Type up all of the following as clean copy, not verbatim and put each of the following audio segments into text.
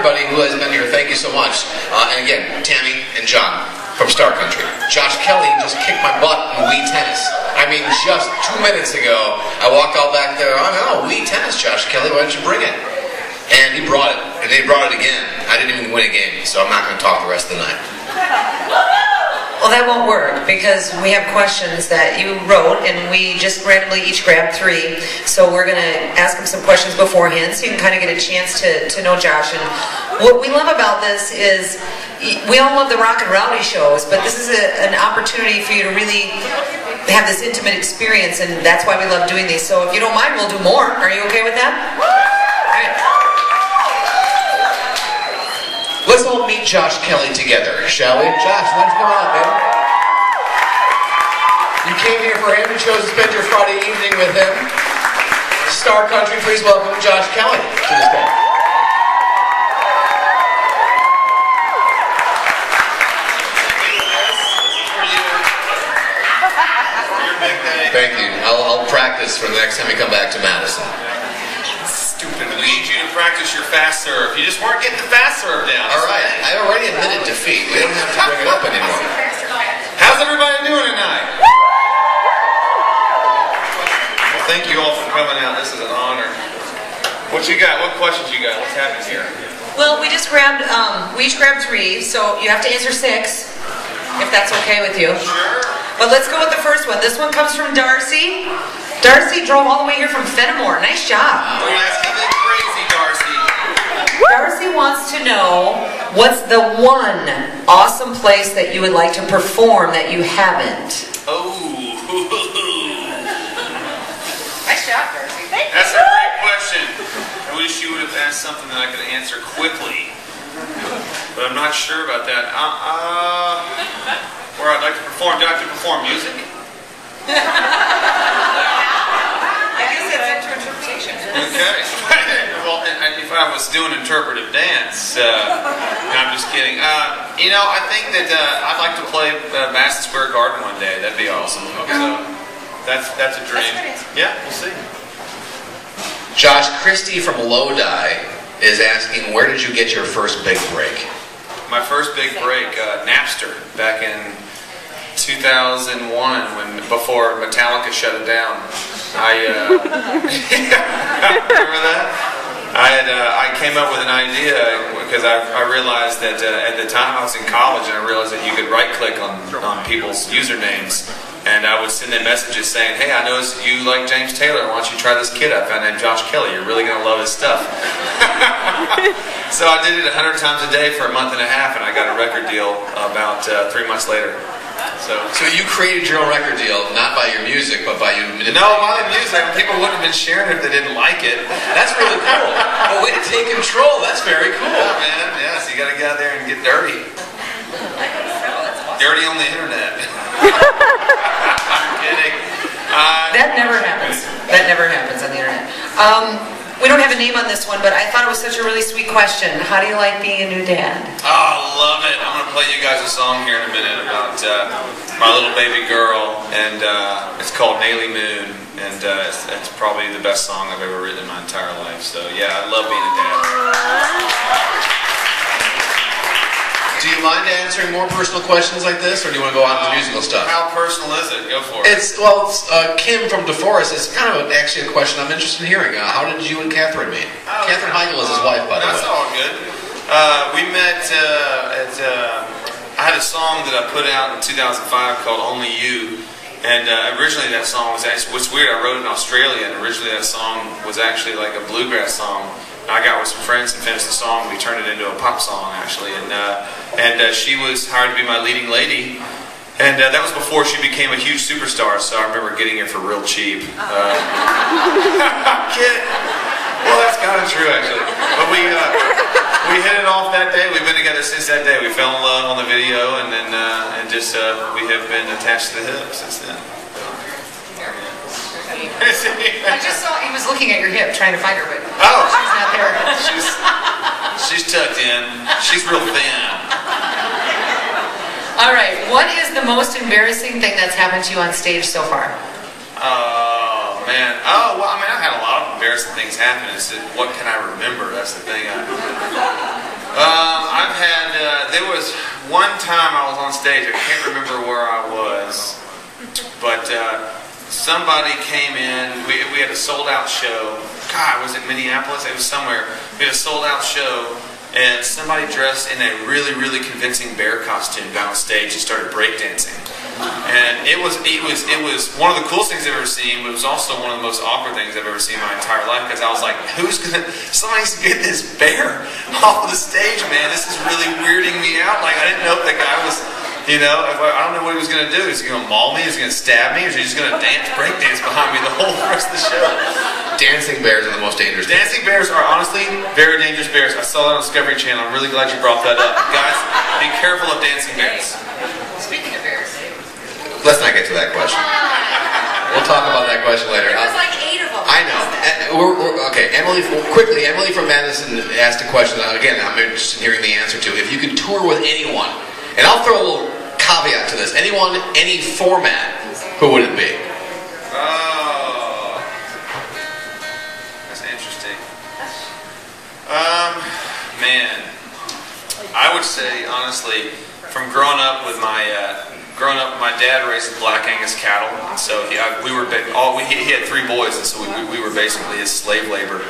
everybody who has been here. Thank you so much. And again, Tammy and John from Star Country. Josh Kelley just kicked my butt in Wii tennis. I mean, just 2 minutes ago, I walked all back there. Oh no, Wii tennis, Josh Kelley. Why don't you bring it? And he brought it, and he brought it again. I didn't even win a game, so I'm not going to talk the rest of the night. Well, that won't work because we have questions that you wrote, and we just randomly each grabbed 3. So we're going to ask him some questions beforehand, so you can kind of get a chance to know Josh. And what we love about this is we all love the rock and rowdy shows, but this is an opportunity for you to really have this intimate experience, and that's why we love doing these. So if you don't mind, we'll do more. Are you okay with that? All right. Let's all meet Josh Kelley together, shall we? Josh, why don't you come on, man? You came here for him and chose to spend your Friday evening with him. Star Country, please welcome Josh Kelley to the stage. Thank you. I'll practice for the next time we come back to Madison. Stupid. We need you to practice your fast serve. You just weren't getting the fast serve down. All right. I already admitted defeat. We don't have to bring it up anymore. How's everybody doing tonight? Well, thank you all for coming out. This is an honor. What you got? What questions you got? What's happening here? Well, we just grabbed, we each grabbed 3, so you have to answer 6, if that's okay with you. Sure. But let's go with the first one. This one comes from Darcy. Darcy drove all the way here from Fenimore. Nice job. Don't ask anything crazy, Darcy. Darcy wants to know, what's the one awesome place that you would like to perform that you haven't? Oh. Nice job, Darcy. That's a great question. I wish you would have asked something that I could answer quickly. But I'm not sure about that. Where I'd like to perform. Do I have to perform music? I guess it's interpretation. Okay. Well, if I was doing interpretive dance, no, I'm just kidding. You know, I think that I'd like to play Madison Square Garden one day. That'd be awesome. So that's a dream. Yeah, we'll see. Josh, Christie from Lodi is asking, where did you get your first big break? My first big break, Napster, back in 2001, before Metallica shut it down. Remember that? I came up with an idea because I realized that at the time I was in college, and I realized that you could right-click on people's usernames, and I would send them messages saying, "Hey, I noticed you like James Taylor. Why don't you try this kid I found named Josh Kelley? You're really gonna love his stuff." So I did it 100 times a day for a month and a half, and I got a record deal about 3 months later. So you created your own record deal, not by your music, but by you manipulating. No, by the music. People wouldn't have been sharing it if they didn't like it. That's really cool. A way to take control. That's very cool. Yeah, man. Yeah, so you got to get out there and get dirty. Dirty on the internet. I'm kidding. That never happens. That never happens on the internet. We don't have a name on this one, but I thought it was such a really sweet question. How do you like being a new dad? Oh, love it. I'm going to play you guys a song here in a minute about my little baby girl, and it's called Naily Moon, and it's probably the best song I've ever written in my entire life. So yeah, I love being a dad. Do you mind answering more personal questions like this, or do you want to go on to the musical stuff? How personal is it? Go for it. It's Kim from DeForest. It's kind of actually a question I'm interested in hearing. How did you and Catherine meet? Catherine Heigl is his wife, by the way. That's all good. We met I had a song that I put out in 2005 called Only You. And originally that song was actually, what's weird, I wrote it in Australia, and originally that song was actually like a bluegrass song. I got with some friends and finished the song. We turned it into a pop song, actually, and she was hired to be my leading lady, and that was before she became a huge superstar. So I remember getting her for real cheap. Well, that's kind of true, actually. But we hit it off that day. We've been together since that day. We fell in love on the video, and then we have been attached to the hip since then. I just saw he was looking at your hip, trying to find her, but she's not there. She's tucked in. She's real thin. All right, what is the most embarrassing thing that's happened to you on stage so far? Oh man. Oh well, I mean, I've had a lot of embarrassing things happen. It's just, what can I remember? That's the thing. there was one time I was on stage. I can't remember where I was, but somebody came in. We had a sold-out show. God, was it Minneapolis? It was somewhere. We had a sold-out show, and somebody dressed in a really, really convincing bear costume got on stage and started breakdancing. And it was one of the coolest things I've ever seen, but it was also one of the most awkward things I've ever seen in my entire life, because I was like, somebody's getting this bear off of the stage, man. This is really weirding me out. Like, I didn't know if the guy was, I don't know what he was going to do. Is he going to maul me? Is he going to stab me? Or is he just going to breakdance behind me the whole rest of the show? Dancing bears are the most dangerous. Dancing bears are honestly very dangerous bears. I saw that on Discovery Channel. I'm really glad you brought that up. Guys, be careful of dancing bears. Speaking of bears. Let's not get to that question. We'll talk about that question later. There was like 8 of them. I know. Okay, Emily from Madison asked a question. Again, I'm interested in hearing the answer to. If you could tour with anyone, and I'll throw a little caveat to this. Anyone, any format, who would it be? Oh, that's interesting. Man, I would say honestly, from growing up, my dad raised black Angus cattle, and so he had 3 boys, and so we were basically his slave labor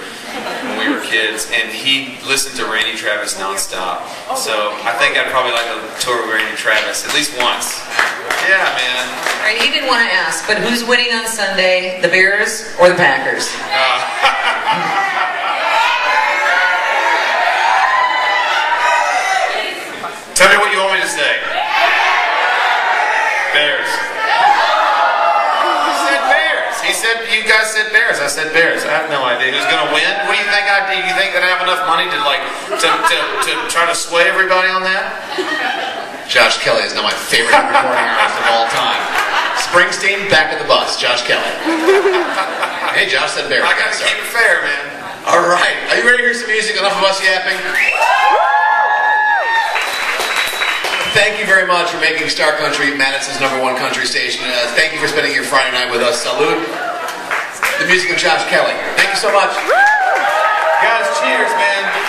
when we were kids, and he listened to Randy Travis nonstop. So I think I'd probably like to tour with Randy Travis at least once. Yeah, man. All right, he didn't want to ask, but who's winning on Sunday, the Bears or the Packers? Tell me what you want me to say. Bears. He said Bears. He said, you guys said Bears. I said Bears. I have no idea who's going to win. What do you think I did? You think that I have enough money to try to sway everybody on that? Josh Kelley is now my favorite recording artist of all time. Springsteen, back of the bus. Josh Kelley. Hey, Josh said Bears. I got to keep it fair, man. All right. Are you ready to hear some music? Enough of us yapping? Thank you very much for making Star Country Madison's #1 country station. Thank you for spending your Friday night with us. Salute. The music of Josh Kelley. Thank you so much. Guys, cheers, man.